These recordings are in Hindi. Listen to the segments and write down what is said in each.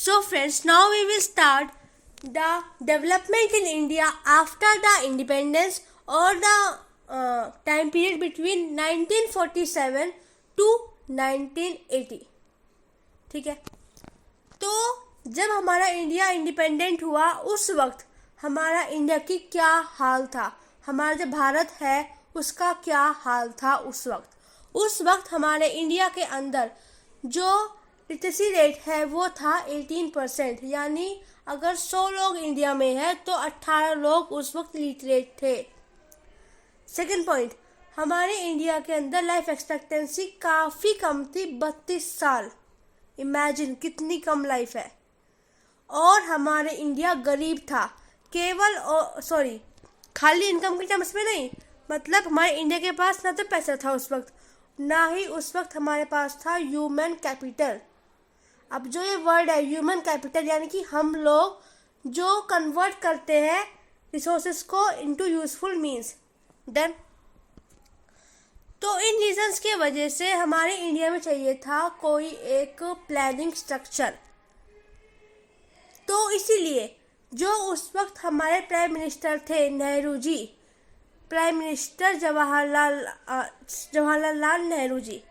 So friends, now we will start the development in India after the independence or the time period between 1947 to 1980. ठीक है, तो जब हमारा इंडिया इंडिपेंडेंट हुआ उस वक्त हमारा इंडिया की क्या हाल था, हमारा जो भारत है उसका क्या हाल था उस वक्त हमारे इंडिया के अंदर जो लिटरेसी रेट है वो था 18%, यानी अगर 100 लोग इंडिया में है तो 18 लोग उस वक्त लिटरेट थे। सेकेंड पॉइंट, हमारे इंडिया के अंदर लाइफ एक्सपेक्टेंसी काफ़ी कम थी, 32 साल। इमेजिन कितनी कम लाइफ है। और हमारे इंडिया गरीब था, केवल खाली इनकम के टर्म्स में नहीं, मतलब हमारे इंडिया के पास ना तो पैसा था उस वक्त, ना ही उस वक्त हमारे पास था ह्यूमन कैपिटल। अब जो ये वर्ड है ह्यूमन कैपिटल, यानी कि हम लोग जो कन्वर्ट करते हैं रिसोर्सेज को इनटू यूजफुल मीन्स। डन। तो इन रीजंस के वजह से हमारे इंडिया में चाहिए था कोई एक प्लानिंग स्ट्रक्चर। तो इसीलिए जो उस वक्त हमारे प्राइम मिनिस्टर थे नेहरू जी, प्राइम मिनिस्टर जवाहरलाल नेहरू जी,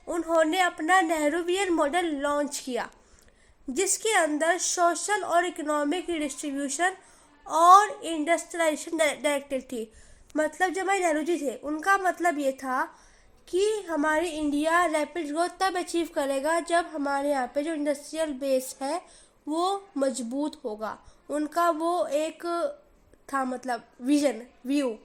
उन्होंने अपना नेहरूवियन मॉडल लॉन्च किया, जिसके अंदर सोशल और इकोनॉमिक डिस्ट्रीब्यूशन और इंडस्ट्रियलाइजेशन डायरेक्टेड थी। मतलब जब हमारे नेहरू जी थे उनका मतलब ये था कि हमारी इंडिया रैपिड ग्रोथ तब अचीव करेगा जब हमारे यहाँ पे जो इंडस्ट्रियल बेस है वो मजबूत होगा। उनका वो एक था मतलब व्यू।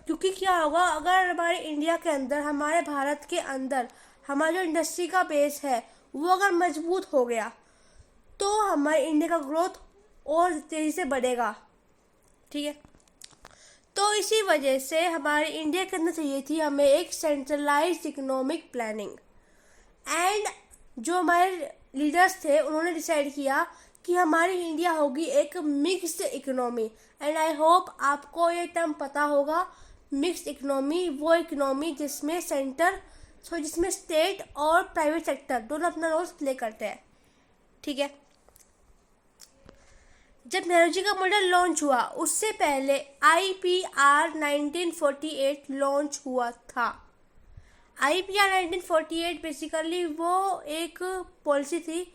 क्योंकि क्या होगा, अगर हमारे इंडिया के अंदर, हमारे भारत के अंदर हमारा जो इंडस्ट्री का बेस है वो अगर मजबूत हो गया तो हमारे इंडिया का ग्रोथ और तेज़ी से बढ़ेगा। ठीक है, तो इसी वजह से हमारे इंडिया के अंदर चाहिए थी हमें एक सेंट्रलाइज्ड इकोनॉमिक प्लानिंग। एंड जो हमारे लीडर्स थे उन्होंने डिसाइड किया कि हमारी इंडिया होगी एक mixed economy. And I hope आपको ये टर्म पता होगा, मिक्स्ड इकोनॉमी, वो इकोनॉमी जिसमें जिसमें स्टेट और प्राइवेट सेक्टर दोनों अपना रोल प्ले करते हैं। ठीक है, जब नेहरू जी का मॉडल लॉन्च हुआ उससे पहले IPR 1948 लॉन्च हुआ था। IPR 1948 बेसिकली वो एक पॉलिसी थी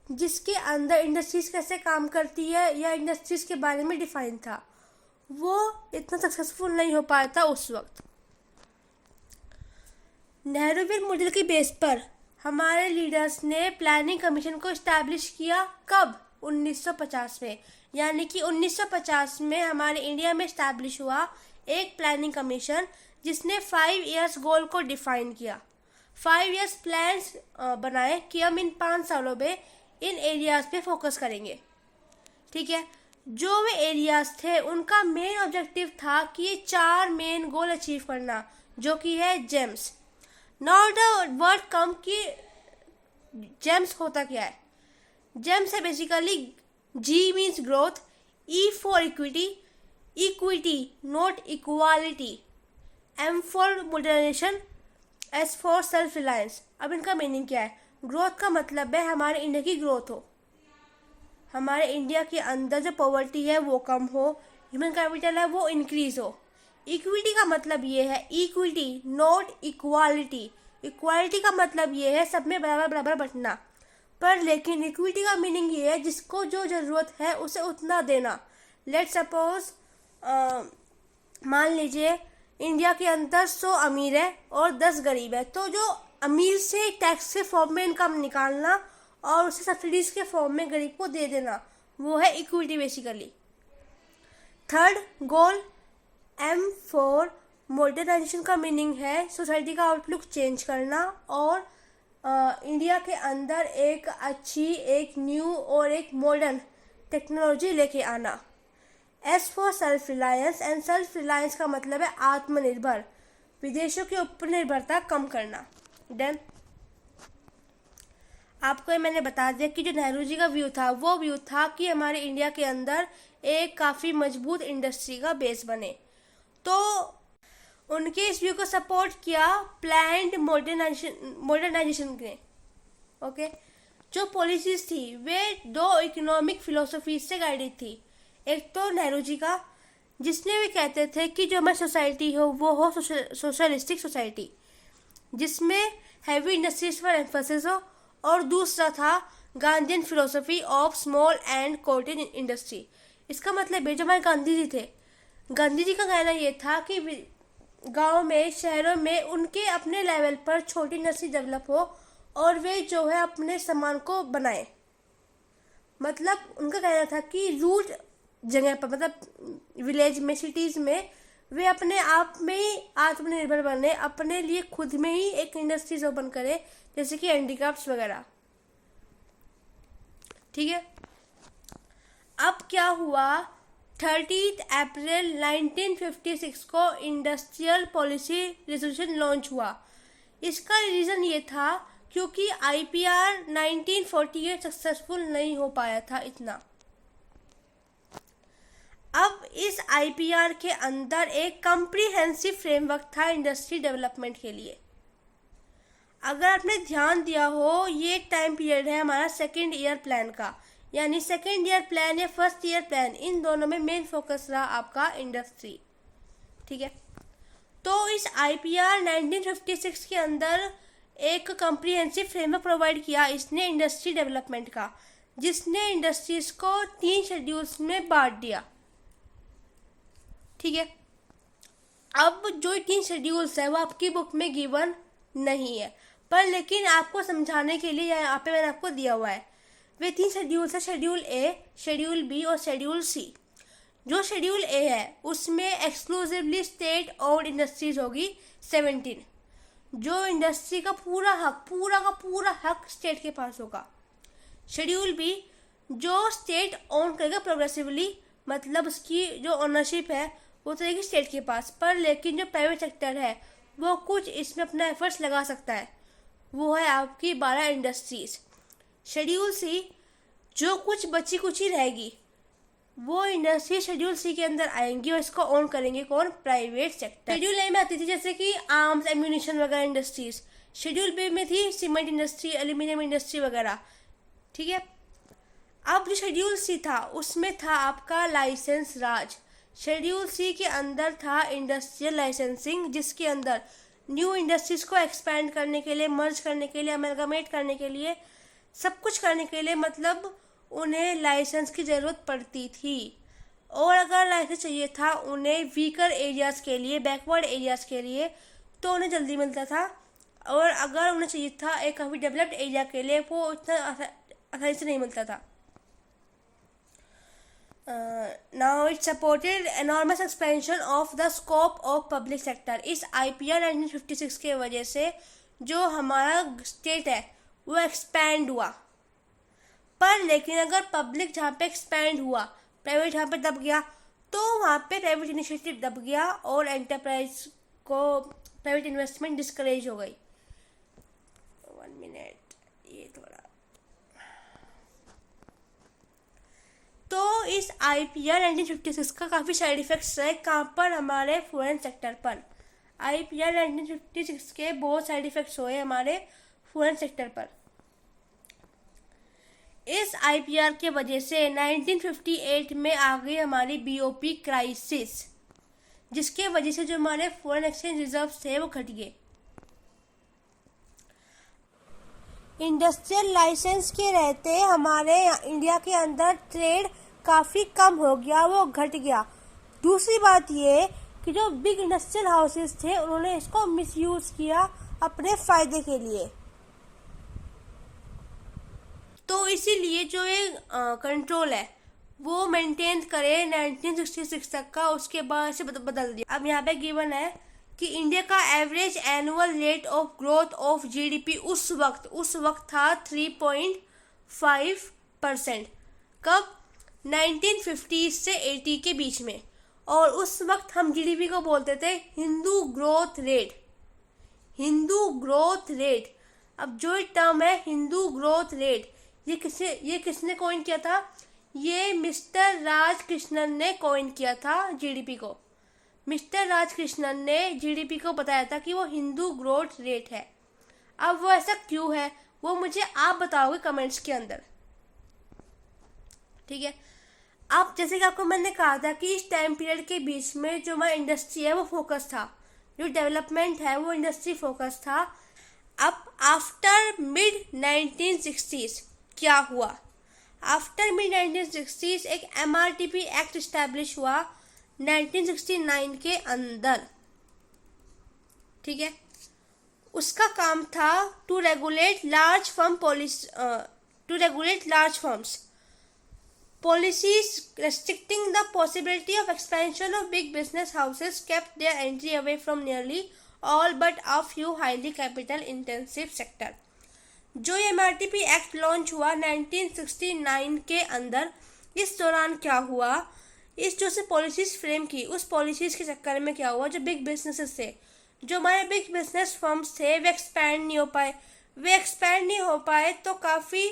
जिसके अंदर इंडस्ट्रीज कैसे काम करती है या इंडस्ट्रीज के बारे में डिफाइन था। वो इतना सक्सेसफुल नहीं हो पाया था उस वक्त। नेहरूवियन मॉडल के बेस पर हमारे लीडर्स ने प्लानिंग कमीशन को इस्टेब्लिश किया। कब? 1950 में। यानी कि 1950 में हमारे इंडिया में इस्टेब्लिश हुआ एक प्लानिंग कमीशन जिसने 5 इयर्स गोल को डिफाइन किया। 5 इयर्स प्लान्स बनाए कि हम इन 5 सालों में इन एरियाज पे फोकस करेंगे। ठीक है, जो वे एरियाज थे उनका मेन ऑब्जेक्टिव था कि ये 4 मेन गोल अचीव करना, जो कि है GEMS. Now the word come कि जेम्स होता क्या है। जेम्स है basically G means growth, E for equity not equality, M for modernisation, S for self reliance. अब इनका मीनिंग क्या है? ग्रोथ का मतलब है हमारे इंडिया की ग्रोथ हो, हमारे इंडिया के अंदर जो पॉवर्टी है वो कम हो, ह्यूमन कैपिटल है वो इंक्रीज हो। इक्विटी का मतलब ये है इक्विटी नॉट इक्वालिटी। इक्वालिटी का मतलब ये है सब में बराबर बराबर बंटना, पर लेकिन इक्विटी का मीनिंग ये है जिसको जो ज़रूरत है उसे उतना देना। लेट सपोज मान लीजिए इंडिया के अंदर 100 अमीर है और 10 गरीब है, तो जो अमीर से टैक्स के फॉर्म में इनकम निकालना और उसे सब्सिडीज के फॉर्म में गरीब को दे देना, वो है equity basically. Third goal M for modernisation का मीनिंग है सोसाइटी का आउटलुक चेंज करना और इंडिया के अंदर एक अच्छी, एक न्यू और एक मॉडर्न टेक्नोलॉजी लेके आना। S for self Reliance, and self reliance का मतलब है आत्मनिर्भर, विदेशों के ऊपर निर्भरता कम करना। डन। आपको ये मैंने बता दिया कि जो नेहरू जी का व्यू था वो व्यू था कि हमारे इंडिया के अंदर एक काफ़ी मजबूत इंडस्ट्री का बेस बने। तो उनके इस व्यू को सपोर्ट किया प्लान्ड मॉडर्नाइजेशन ने। ओके, जो पॉलिसीज थी वे दो इकोनॉमिक फिलोसफी से गाइडेड थी। एक तो नेहरू जी का, जिसने वे कहते थे कि जो हमारी सोसाइटी हो वो हो सोशलिस्टिक सोसाइटी, जिसमें हैवी इंडस्ट्रीज पर एम्फोसिस हो, और दूसरा था Gandhian philosophy of small and cottage industry. इसका मतलब है जो हमारे गांधी जी थे, गांधी जी का कहना ये था कि गांव में, शहरों में उनके अपने लेवल पर छोटी इंडस्ट्री डेवलप हो और वे जो है अपने सामान को बनाए। मतलब उनका कहना था कि रूट जगह पर, मतलब विलेज में, सिटीज़ में, वे अपने आप में ही आत्मनिर्भर बने, अपने लिए खुद में ही एक इंडस्ट्रीज ओपन करें, जैसे कि हैंडीक्राफ्ट्स वगैरह। ठीक है। अब क्या हुआ, 30 अप्रैल 1956 को इंडस्ट्रियल पॉलिसी रेजोल्यूशन लॉन्च हुआ। इसका रीज़न ये था क्योंकि IPR 1948 सक्सेसफुल नहीं हो पाया था इतना। अब इस IPR के अंदर एक कम्प्रीहेंसिव फ्रेमवर्क था इंडस्ट्री डेवलपमेंट के लिए। अगर आपने ध्यान दिया हो, ये टाइम पीरियड है हमारा सेकेंड ईयर प्लान का, यानी सेकेंड ईयर प्लान या फर्स्ट ईयर प्लान, इन दोनों में मेन फोकस रहा आपका इंडस्ट्री। ठीक है। तो इस IPR 1956 के अंदर एक कम्प्रीहेंसिव फ्रेमवर्क प्रोवाइड किया इसने इंडस्ट्री डेवलपमेंट का, जिसने इंडस्ट्रीज को 3 शेड्यूल्स में बांट दिया। ठीक है। अब जो 3 शेड्यूल्स है वो आपकी बुक में गिवन नहीं है, पर लेकिन आपको समझाने के लिए यहाँ पे मैंने आपको दिया हुआ है। वे 3 शेड्यूल्स है, शेड्यूल ए, शेड्यूल बी और शेड्यूल सी। जो शेड्यूल ए है उसमें एक्सक्लूसिवली स्टेट ओन्ड इंडस्ट्रीज होगी 17, जो इंडस्ट्री का पूरा हक स्टेट के पास होगा। शेड्यूल बी जो स्टेट ओन करेगा प्रोग्रेसिवली, मतलब उसकी जो ओनरशिप है वो तो रहेगी स्टेट के पास, पर लेकिन जो प्राइवेट सेक्टर है वो कुछ इसमें अपना एफर्ट्स लगा सकता है, वो है आपकी 12 इंडस्ट्रीज। शेड्यूल सी जो कुछ बची कुची रहेगी वो इंडस्ट्री शेड्यूल सी के अंदर आएंगी और इसको ऑन करेंगे कौन, प्राइवेट सेक्टर। शेड्यूल ए में आती थी जैसे कि आर्म्स, एम्यूनिशन वगैरह इंडस्ट्रीज। शेड्यूल बी में थी सीमेंट इंडस्ट्री, एल्यूमिनियम इंडस्ट्री वगैरह। ठीक है। अब जो शेड्यूल सी था उसमें था आपका लाइसेंस राज। शेड्यूल सी के अंदर था इंडस्ट्रियल लाइसेंसिंग, जिसके अंदर न्यू इंडस्ट्रीज को एक्सपैंड करने के लिए, मर्ज करने के लिए, अमेलगमेट करने के लिए, सब कुछ करने के लिए मतलब उन्हें लाइसेंस की ज़रूरत पड़ती थी। और अगर लाइसेंस चाहिए था उन्हें वीकर एरियाज़ के लिए, बैकवर्ड एरियाज़ के लिए, तो उन्हें जल्दी मिलता था। और अगर उन्हें चाहिए था एक काफ़ी डेवलप्ड एरिया के लिए, वो इतना आसानी से नहीं मिलता था। Now it supported enormous expansion of the scope of public sector। इस IPR 1956 के वजह से जो हमारा स्टेट है वो एक्सपैंड हुआ, पर लेकिन अगर पब्लिक जहाँ पे एक्सपैंड हुआ, प्राइवेट जहाँ पे दब गया, तो वहाँ पे प्राइवेट इनिशिएटिव दब गया और एंटरप्राइज को प्राइवेट इन्वेस्टमेंट डिस्करेज हो गई। 1 मिनट, ये थोड़ा। तो इस IPR 1956 का काफ़ी साइड इफ़ेक्ट्स रहे, कहाँ पर, हमारे फॉरेन सेक्टर पर। IPR 1956 के बहुत साइड इफ़ेक्ट्स हुए हमारे फॉरेन सेक्टर पर। इस IPR के वजह से 1958 में आ गई हमारी BOP क्राइसिस, जिसके वजह से जो हमारे फॉरेन एक्सचेंज रिजर्व्स थे वो घट गए। इंडस्ट्रियल लाइसेंस के रहते हमारे इंडिया के अंदर ट्रेड काफ़ी कम हो गया, वो घट गया। दूसरी बात ये कि जो बिग इंडस्ट्रियल हाउसेस थे उन्होंने इसको मिसयूज़ किया अपने फ़ायदे के लिए। तो इसीलिए जो ये कंट्रोल है वो मेंटेन करे 1966 तक का, उसके बाद से बदल दिया। अब यहाँ पे गिवन है कि इंडिया का average annual rate of growth of GDP उस वक्त था 3.5%। कब? 1950 से 80 के बीच में। और उस वक्त हम GDP को बोलते थे हिंदू ग्रोथ रेट। अब जो टर्म है हिंदू ग्रोथ रेट, ये किसने कॉइन किया था? ये मिस्टर राजकृष्णन ने कॉइन किया था GDP को। मिस्टर राजकृष्णन ने GDP को बताया था कि वो हिंदू ग्रोथ रेट है। अब वो ऐसा क्यों है वो मुझे आप बताओगे कमेंट्स के अंदर, ठीक है। अब जैसे कि आपको मैंने कहा था कि इस टाइम पीरियड के बीच में जो हमारा इंडस्ट्री है वो फोकस था, जो डेवलपमेंट है वो इंडस्ट्री फोकस था। अब आफ्टर मिड 1960s क्या हुआ? आफ्टर मिड 1960s एक MRTP एक्ट इस्टेब्लिश हुआ 1969 के अंदर, ठीक है। उसका काम था to regulate large firms policies restricting the possibility of expansion of big business houses kept their entry away from nearly all but a few highly capital intensive sector। जो ये MRTP एक्ट लॉन्च हुआ 1969 के अंदर, इस दौरान क्या हुआ, इस जो से पॉलिसीज फ्रेम की, उस पॉलिसीज के चक्कर में क्या हुआ, जो बिग बिजनेसेस थे, जो हमारे बिग बिजनेस फर्म्स थे, वे एक्सपैंड नहीं हो पाए तो काफ़ी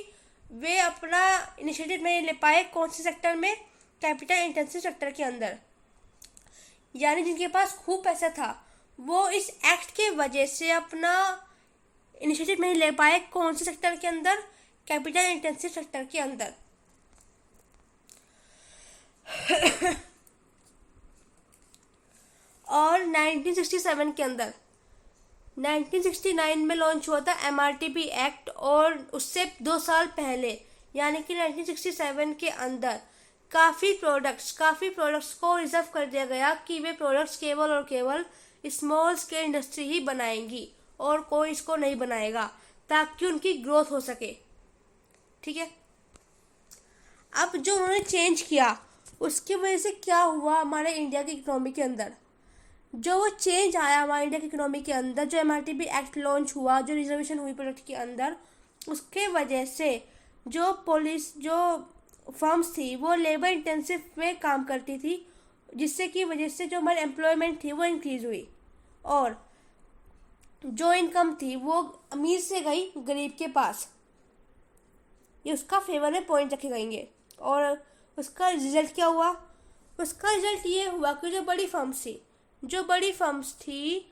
वे अपना इनिशिएटिव नहीं ले पाए। कौन से सेक्टर में? कैपिटल इंटेंसिव सेक्टर के अंदर। यानी जिनके पास खूब पैसा था वो इस एक्ट के वजह से अपना इनिशिएटिव नहीं ले पाए। कौन से सेक्टर के अंदर? कैपिटल इंटेंसिव सेक्टर के अंदर। और 1967 के अंदर, 1969 में लॉन्च हुआ था MRTP एक्ट, और उससे 2 साल पहले यानी कि 1967 के अंदर काफ़ी प्रोडक्ट्स को रिजर्व कर दिया गया कि वे प्रोडक्ट्स केवल और केवल स्मॉल स्केल इंडस्ट्री ही बनाएंगी और कोई इसको नहीं बनाएगा, ताकि उनकी ग्रोथ हो सके, ठीक है। अब जो उन्होंने चेंज किया उसकी वजह से क्या हुआ हमारे इंडिया की इकोनॉमी के अंदर, जो वो चेंज आया हमारे इंडिया की इकोनॉमी के अंदर, जो MRTP एक्ट लॉन्च हुआ, जो रिजर्वेशन हुई प्रोडक्ट के अंदर, उसके वजह से जो फर्म्स थी वो लेबर इंटेंसिव में काम करती थी, जिससे की वजह से जो हमारी एम्प्लॉयमेंट थी वो इंक्रीज हुई, और जो इनकम थी वो अमीर से गई गरीब के पास। ये उसका फेवर में पॉइंट रखे गएंगे। और उसका रिजल्ट क्या हुआ? उसका रिजल्ट ये हुआ कि जो बड़ी फर्म्स थी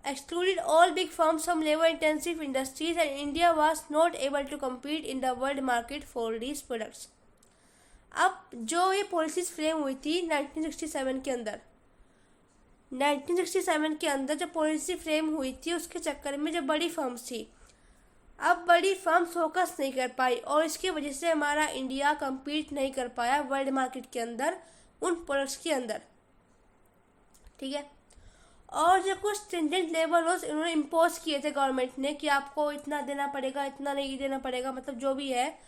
excluded all big firms from labor intensive industries, and India was not able to compete in the world market for these products। अब जो ये पॉलिसीज फ्रेम हुई थी 1967 के अंदर, 1967 के अंदर जो पॉलिसी फ्रेम हुई थी उसके चक्कर में जो बड़ी फर्म्स थी, अब बड़ी फर्म्स फोकस नहीं कर पाई, और इसकी वजह से हमारा इंडिया compete नहीं कर पाया वर्ल्ड मार्केट के अंदर उन प्रोडक्ट्स के अंदर, ठीक है। और जो कुछ स्ट्रिंजेंट लेबर लॉज इन्होंने इम्पोज किए थे गवर्नमेंट ने कि आपको इतना देना पड़ेगा, इतना नहीं देना पड़ेगा, मतलब जो भी है,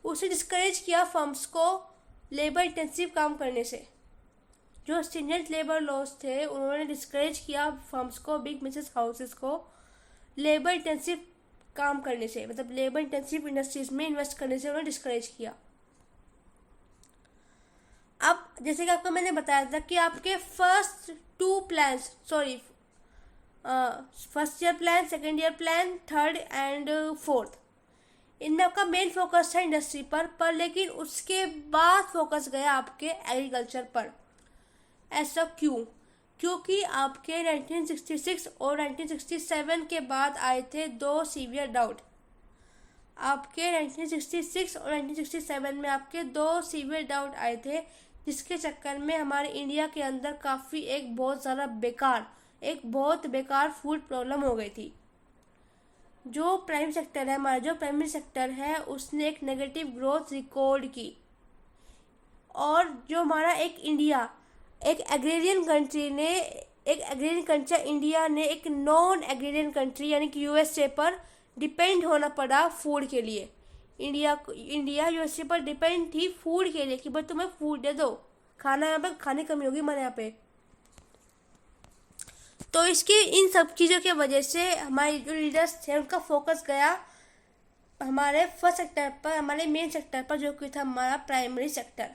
उसे डिस्करेज किया फर्म्स को लेबर इंटेंसिव काम करने से। जो स्ट्रिंजेंट लेबर लॉज थे उन्होंने डिस्करेज किया फर्म्स को, बिग बिजनेस हाउसेस को लेबर इंटेंसिव काम करने से, मतलब लेबर इंटेंसिव इंडस्ट्रीज में इन्वेस्ट करने से उन्होंने डिस्करेज किया। अब जैसे कि आपको मैंने बताया था कि आपके first year plan, second year plan, third and fourth, इनमें आपका मेन फोकस था इंडस्ट्री पर लेकिन उसके बाद फोकस गया आपके एग्रीकल्चर पर। ऐसा क्यों? क्योंकि आपके 1966 और 1967 के बाद आए थे 2 सीवियर डाउट। आपके 1966 और 1967 में आपके 2 सीवियर डाउट आए थे, जिसके चक्कर में हमारे इंडिया के अंदर काफ़ी एक बहुत बेकार फूड प्रॉब्लम हो गई थी। जो प्राइमरी सेक्टर है हमारा, जो प्राइमरी सेक्टर है उसने एक नेगेटिव ग्रोथ रिकॉर्ड की, और जो हमारा एक एग्रेरियन कंट्री इंडिया ने एक नॉन एग्रेरियन कंट्री यानी कि USA पर डिपेंड होना पड़ा फूड के लिए। इंडिया USA पर डिपेंड थी फूड के लिए कि भाई तुम्हें फूड दे दो, खाना यहाँ पे खाने कमी होगी हमारे यहाँ पे। तो इसकी इन सब चीज़ों की वजह से हमारे जो लीडर्स थे उनका फोकस गया हमारे फर्स्ट सेक्टर पर, हमारे मेन सेक्टर पर, जो कि था हमारा प्राइमरी सेक्टर।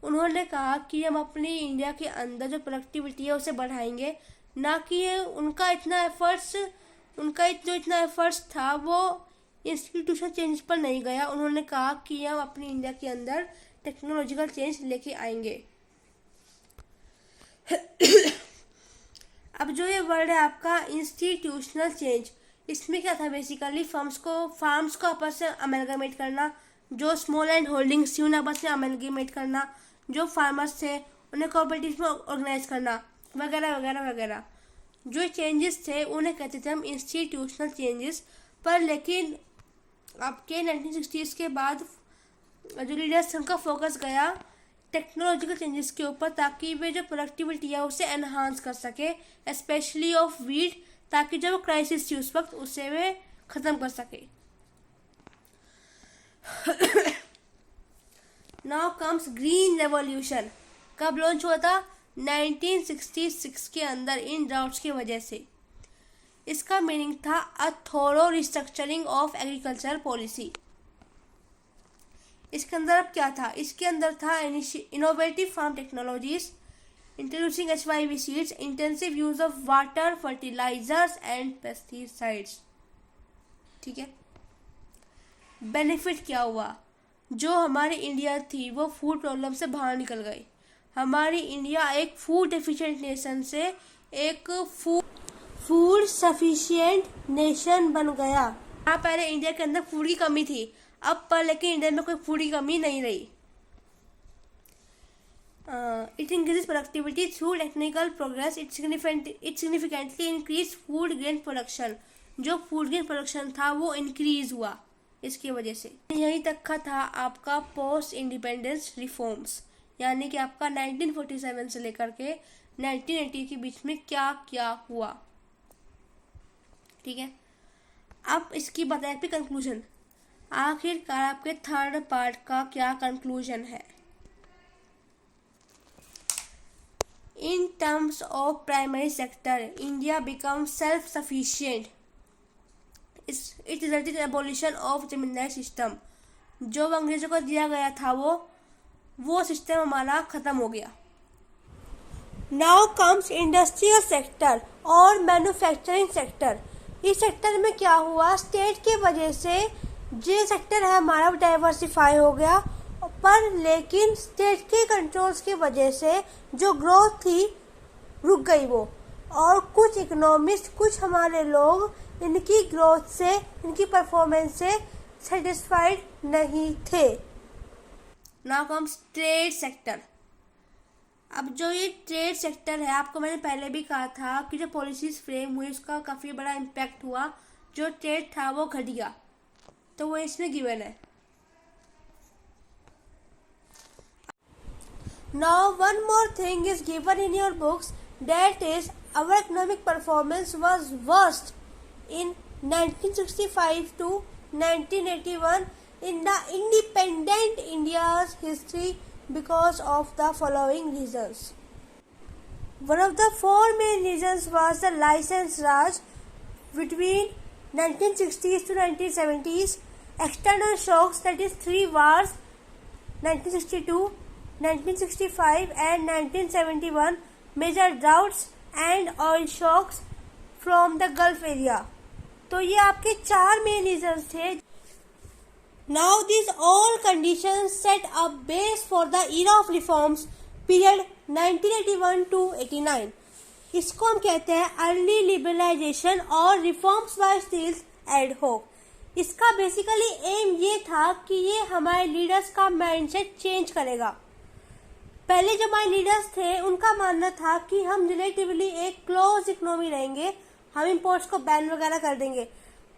उन्होंने कहा कि हम अपनी इंडिया के अंदर जो प्रोडक्टिविटी है उसे बढ़ाएंगे, ना कि उनका जो इतना एफर्ट्स था वो इंस्टीट्यूशन चेंज पर नहीं गया। उन्होंने कहा कि हम अपनी इंडिया के अंदर टेक्नोलॉजिकल चेंज लेके आएंगे। अब जो ये वर्ड है आपका इंस्टीट्यूशनल चेंज, इसमें क्या था, बेसिकली फार्म्स को आपस से अमेलगमेट करना, जो स्मॉल एंड होल्डिंग्स थी उन्हें आपस में अमेलगमेट करना, जो फार्मर्स थे उन्हें कोऑपरेटिव में ऑर्गेनाइज करना, वगैरह वगैरह वगैरह। जो चेंजेस थे उन्हें कहते थे हम इंस्टीट्यूशनल चेंजेस। पर लेकिन आपके 1960s के बाद जो लीडर्स उनका फोकस गया टेक्नोलॉजिकल चेंजेस के ऊपर, ताकि वे जो प्रोडक्टिविटी है उसे एनहांस कर सके, स्पेशली ऑफ वीट, ताकि जो क्राइसिस थी उस वक्त उसे वे ख़त्म कर सके। Now comes green revolution. कब लॉन्च हुआ था? 1966 के अंदर, इन ड्राउट्स की वजह से। इसका मीनिंग था a thorough restructuring of agriculture policy. इसके अंदर अब क्या था? इसके अंदर था innovative farm technologies, introducing HYV seeds, intensive use of water, fertilisers and pesticides. ठीक है, बेनिफिट क्या हुआ? जो हमारी इंडिया थी वो फूड प्रॉब्लम से बाहर निकल गई। हमारी इंडिया एक फूड डेफिशिएंट नेशन से एक फूड सफिशिएंट नेशन बन गया। हाँ, पहले इंडिया के अंदर फूड की कमी थी, अब पर लेकिन इंडिया में कोई फूड की कमी नहीं रही। It increases productivity through technical progress. It significantly increased food grain production. जो फूड ग्रेन प्रोडक्शन था वो इंक्रीज हुआ इसकी वजह से। यहीं तक का था आपका पोस्ट इंडिपेंडेंस रिफॉर्म्स, यानी कि आपका 1947 से लेकर के 1980 के बीच में क्या क्या हुआ। ठीक है, अब इसकी बताए पे कंक्लूजन। आखिरकार आपके थर्ड पार्ट का क्या कंक्लूजन है? In terms of primary sector, India becomes self-sufficient. It resulted in abolition of zamindari system. जो अंग्रेजों को दिया गया था वो सिस्टम हमारा खत्म हो गया। Now comes industrial sector और मैन्युफैक्चरिंग सेक्टर। इस सेक्टर में क्या हुआ? स्टेट के वजह से जो सेक्टर है हमारा डाइवर्सिफाई हो गया, पर लेकिन स्टेट के कंट्रोल्स की वजह से जो ग्रोथ थी रुक गई वो। और कुछ इकोनॉमिस्ट, कुछ हमारे लोग इनकी ग्रोथ से, इनकी परफॉर्मेंस से सेटिस्फाइड नहीं थे। Now comes trade sector. अब जो ये ट्रेड सेक्टर है, आपको मैंने पहले भी कहा था कि जो पॉलिसीज फ्रेम हुई उसका काफ़ी बड़ा इम्पैक्ट हुआ, जो ट्रेड था वो घट गया, तो वो इसमें गिवन है। Now one more thing is given in your books, that is our economic performance was worst in 1965 to 1981 in the independent India's history because of the following reasons. One of the four main reasons was the license Raj between 1960s to 1970s, external shocks, that is three wars, 1962, 1965 and 1971, major droughts and oil shocks from the Gulf area. तो ये आपके चार मेन रीजंस थे। Now these all conditions set a base for the era of reforms period 1981 to 89. इसको हम कहते हैं अर्ली लिबरलाइजेशन और रिफॉर्म्स बाय स्टील्स एड होक। इसका बेसिकली एम ये था कि ये हमारे लीडर्स का माइंडसेट चेंज करेगा। पहले जो हमारे लीडर्स थे उनका मानना था कि हम रिलेटिवली एक क्लोज इकोनॉमी रहेंगे, हम इंपोर्ट्स को बैन वगैरह कर देंगे।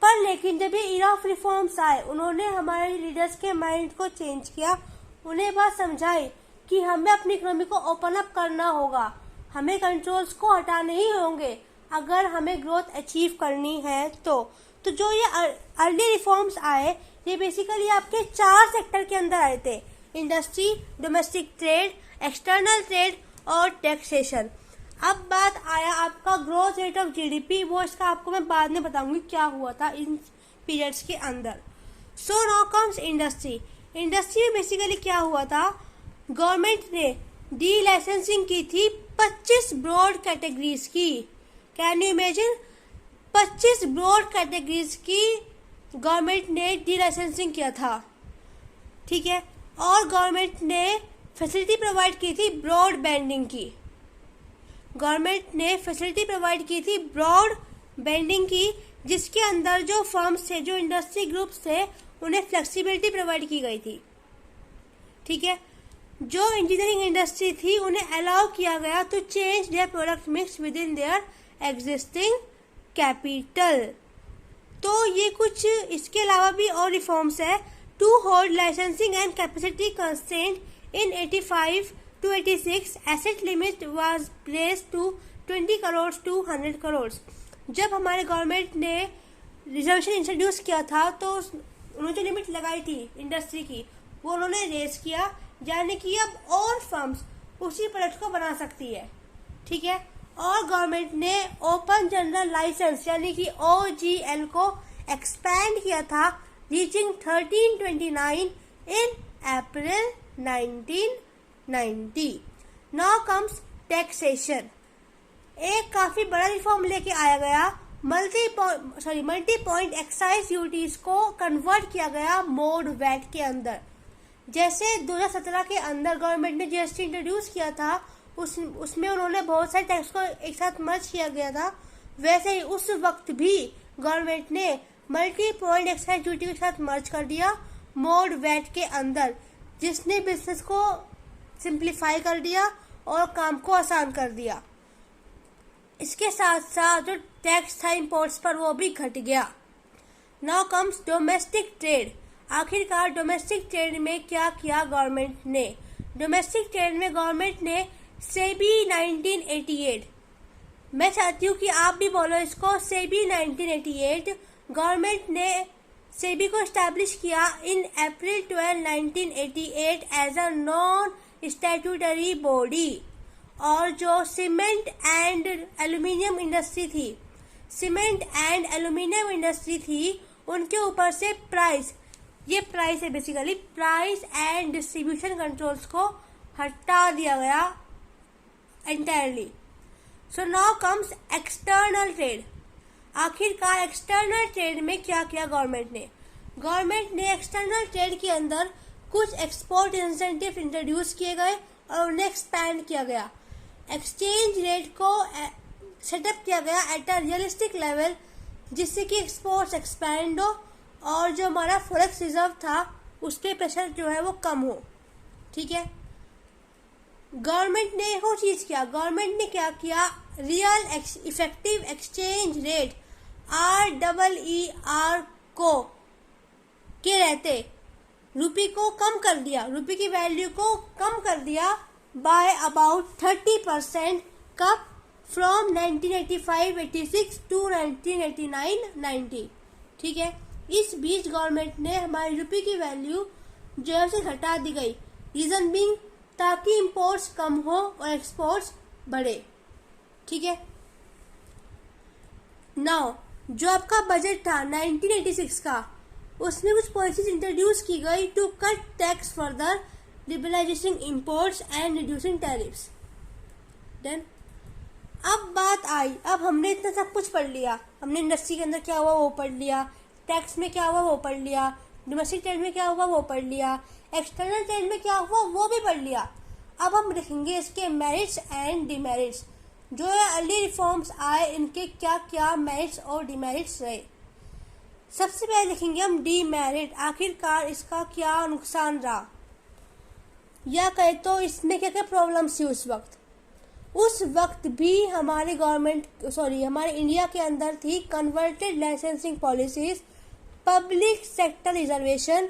पर लेकिन जब ये इरा ऑफ रिफॉर्म्स आए, उन्होंने हमारे लीडर्स के माइंड को चेंज किया, उन्हें बात समझाई कि हमें अपनी इकोनॉमी को ओपन अप करना होगा, हमें कंट्रोल्स को हटाने ही होंगे अगर हमें ग्रोथ अचीव करनी है। तो जो ये अर्ली रिफॉर्म्स आए, ये बेसिकली आपके चार सेक्टर के अंदर आए थे: industry, domestic trade, external trade और टैक्सेशन। अब बात आया आपका ग्रोथ रेट ऑफ जीडीपी, वो इसका आपको मैं बाद में बताऊंगी क्या हुआ था इन पीरियड्स के अंदर। So now comes industry. Industry में बेसिकली क्या हुआ था? गवर्नमेंट ने डी लाइसेंसिंग की थी 25 ब्रॉड कैटेगरीज की। Can you imagine? 25 broad categories की गवर्नमेंट ने डी लाइसेंसिंग किया था। ठीक है, और गवर्नमेंट ने फैसिलिटी प्रोवाइड की थी ब्रॉड बैंडिंग की। गवर्नमेंट ने फैसिलिटी प्रोवाइड की थी ब्रॉड बैंडिंग की, जिसके अंदर जो फर्म्स थे, जो इंडस्ट्री ग्रुप्स थे, उन्हें फ्लेक्सिबिलिटी प्रोवाइड की गई थी। ठीक है, जो इंजीनियरिंग इंडस्ट्री थी उन्हें अलाउ किया गया to change their product mix within their existing capital. तो ये कुछ इसके अलावा भी और रिफॉर्म्स है। To hold licensing and capacity constraint in 85 to 86 asset limit was place to 20 crore to 100 crore. जब हमारे गवर्नमेंट ने रिजर्वेशन इंट्रोड्यूस किया था तो उन्होंने जो लिमिट लगाई थी इंडस्ट्री की, वो उन्होंने रेज किया, यानी कि अब और फर्म्स उसी प्रोडक्ट को बना सकती है। ठीक है, और गवर्नमेंट ने ओपन जनरल लाइसेंस यानी कि OGL को एक्सपैंड किया था, रीचिंग 1329 इन अप्रैल 1990। Now comes taxation. एक काफी बड़ा रिफॉर्म लेके आया गया। मल्टी पॉइंट एक्साइज ड्यूटीज को कन्वर्ट किया गया मोड वैट के अंदर। जैसे 2017 के अंदर गवर्नमेंट ने GST इंट्रोड्यूस किया था, उसमें उन्होंने बहुत सारे टैक्स को एक साथ मर्ज किया गया था, वैसे ही उस वक्त भी गवर्नमेंट ने मल्टी पॉइंट एक्साइज ड्यूटी के साथ मर्ज कर दिया मोड वैट के अंदर, जिसने बिजनेस को सिंप्लीफाई कर दिया और काम को आसान कर दिया। इसके साथ साथ जो टैक्स था इंपोर्ट्स पर, वो भी घट गया। Now comes domestic trade. आखिरकार डोमेस्टिक ट्रेड में क्या किया गवर्नमेंट ने? डोमेस्टिक ट्रेड में गवर्नमेंट ने सेबी 1988, मैं चाहती हूँ कि आप भी बोलो इसको, सेबी 1988। गवर्नमेंट ने सेबी को एस्टैब्लिश किया in April 12, 1988 as a non statutory body. और जो सीमेंट एंड एल्यूमिनियम इंडस्ट्री थी, उनके ऊपर से प्राइस है basically, price and distribution controls को हटा दिया गया entirely. So now comes external trade. आखिरकार एक्सटर्नल ट्रेड में क्या किया गवर्नमेंट ने एक्सटर्नल ट्रेड के अंदर कुछ एक्सपोर्ट इंसेंटिव इंट्रोड्यूस किए गए और उन्हें एक्सपैंड किया गया। एक्सचेंज रेट को सेटअप किया गया एट अ रियलिस्टिक लेवल, जिससे कि एक्सपोर्ट्स एक्सपैंड हो और जो हमारा फॉरेक्स रिजर्व था उस पर प्रेशर जो है वो कम हो। ठीक है, गवर्नमेंट ने एक और चीज किया। गवर्नमेंट ने क्या किया? Real effective exchange rate REER को के रहते रुपी को कम कर दिया, रुपी की वैल्यू को कम कर दिया बाय अबाउट 30%, कब? From 1985-86 to 1989-90। ठीक है, इस बीच गवर्नमेंट ने हमारी रुपी की वैल्यू जो है उसे घटा दी गई, रीजन बीइंग ताकि इंपोर्ट्स कम हो और एक्सपोर्ट्स बढ़े। ठीक है, नाउ जो आपका बजट था 1986 का, उसमें कुछ पॉलिसीज इंट्रोड्यूस की गई to cut tax further, liberalising imports and reducing tariffs. Then अब बात आई, अब हमने इतना सब कुछ पढ़ लिया, हमने इंडस्ट्री के अंदर क्या हुआ वो पढ़ लिया, टैक्स में क्या हुआ वो पढ़ लिया, डोमेस्टिक ट्रेड में क्या हुआ वो पढ़ लिया, एक्सटर्नल ट्रेड में क्या हुआ वो भी पढ़ लिया। अब हम देखेंगे इसके मेरिट्स एंड डिमेरिट्स। जो अर्ली रिफॉर्म्स आए, इनके क्या क्या मेरिट्स और डिमेरिट्स रहे। सबसे पहले देखेंगे हम डीमेरिट, आखिरकार इसका क्या नुकसान रहा, या कहे तो इसमें क्या क्या प्रॉब्लम्स थी उस वक्त भी हमारे हमारे इंडिया के अंदर थी converted licensing policies, public sector reservation,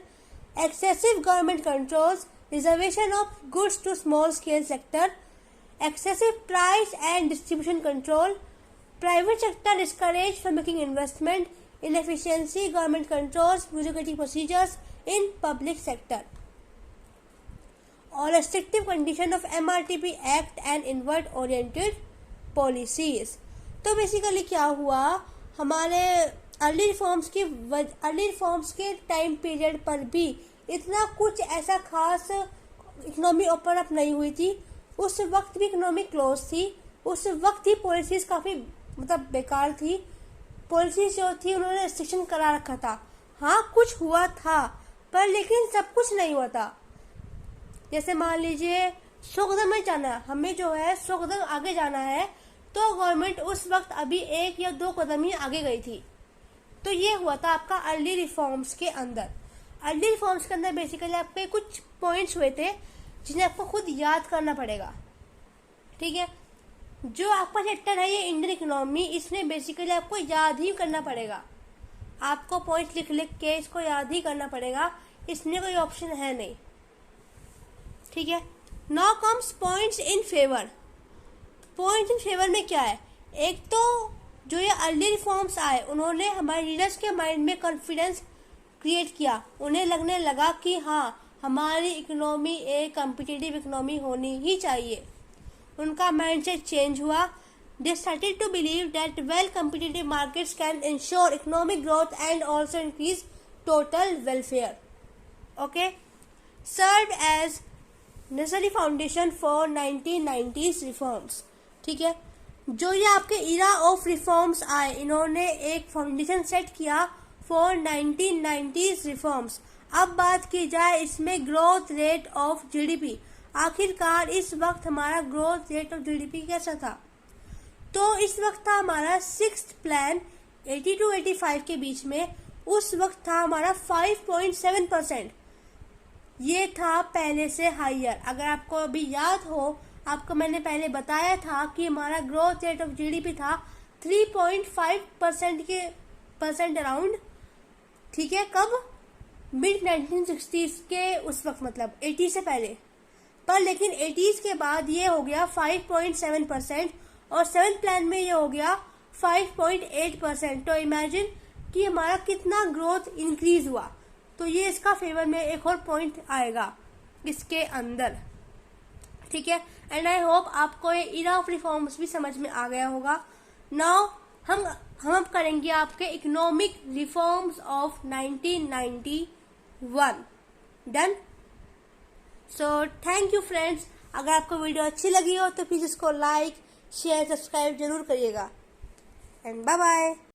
excessive government controls, reservation of goods to small scale sector, excessive price and distribution control, private sector discouraged from making investment, inefficiency, government controls, bureaucratic procedures in public sector, or restrictive condition of MRTP Act and inward oriented policies। तो बेसिकली क्या हुआ, हमारे अर्ली रिफॉर्म्स के टाइम पीरियड पर भी इतना कुछ ऐसा खास इकोनॉमी ओपन अप नहीं हुई थी। उस वक्त भी इकोनॉमी क्लोज थी, उस वक्त ही पॉलिसीज काफ़ी बेकार थी। पॉलिसीज जो थी उन्होंने रिस्ट्रिक्शन करा रखा था। हाँ, कुछ हुआ था पर लेकिन सब कुछ नहीं हुआ था। जैसे मान लीजिए 100 कदम में जाना है, हमें जो है 100 कदम आगे जाना है, तो गवर्नमेंट उस वक्त अभी 1 या 2 कदम ही आगे गई थी। तो ये हुआ था आपका अर्ली रिफॉर्म्स के अंदर। अर्ली रिफॉर्म्स के अंदर बेसिकली आपके कुछ पॉइंट्स हुए थे जिन्हें आपको खुद याद करना पड़ेगा, ठीक है। जो आपका चैप्टर है ये इंडियन इकोनॉमी, इसमें बेसिकली आपको याद ही करना पड़ेगा, आपको पॉइंट लिख लिख के इसको याद ही करना पड़ेगा, इसमें कोई ऑप्शन है नहीं, ठीक है। Now comes points in favour. Point in favour में क्या है, एक तो जो ये अर्ली रिफॉर्म्स आए उन्होंने हमारे लीडर्स के माइंड में कॉन्फिडेंस क्रिएट किया, उन्हें लगने लगा कि हाँ हमारी इकोनॉमी एक कॉम्पिटिटिव इकोनॉमी होनी ही चाहिए, उनका माइंडसेट चेंज हुआ। They started to believe that well competitive markets can ensure economic growth and also increase total welfare, okay. Serve as necessary foundation for 1990s reforms, ठीक है। जो ये आपके इरा ऑफ रिफॉर्म्स आए, इन्होंने एक फाउंडेशन सेट किया फॉर 1990s रिफॉर्म्स। अब बात की जाए इसमें ग्रोथ रेट ऑफ जीडीपी, आखिरकार इस वक्त हमारा ग्रोथ रेट ऑफ जीडीपी कैसा था, तो इस वक्त था हमारा 6th प्लान 80 to 85 के बीच में, उस वक्त था हमारा 5.7%। ये था पहले से हाइयर। अगर आपको अभी याद हो, आपको मैंने पहले बताया था कि हमारा ग्रोथ रेट ऑफ जीडीपी था 3.5% के परसेंट अराउंड, ठीक है। कब, मिड 1960s के उस वक्त, मतलब 80 से पहले। पर लेकिन 80s के बाद ये हो गया 5.7% और 7th प्लान में ये हो गया 5.8%। तो इमेजिन कि हमारा कितना ग्रोथ इंक्रीज हुआ। तो ये इसका फेवर में एक और पॉइंट आएगा इसके अंदर, ठीक है। एंड आई होप आपको ये इरा ऑफ रिफॉर्म्स भी समझ में आ गया होगा। नाउ हम अब करेंगे आपके economic reforms of 1991। Done. So thank you friends. अगर आपको वीडियो अच्छी लगी हो तो प्लीज इसको लाइक शेयर सब्सक्राइब जरूर करिएगा एंड बाय बाय।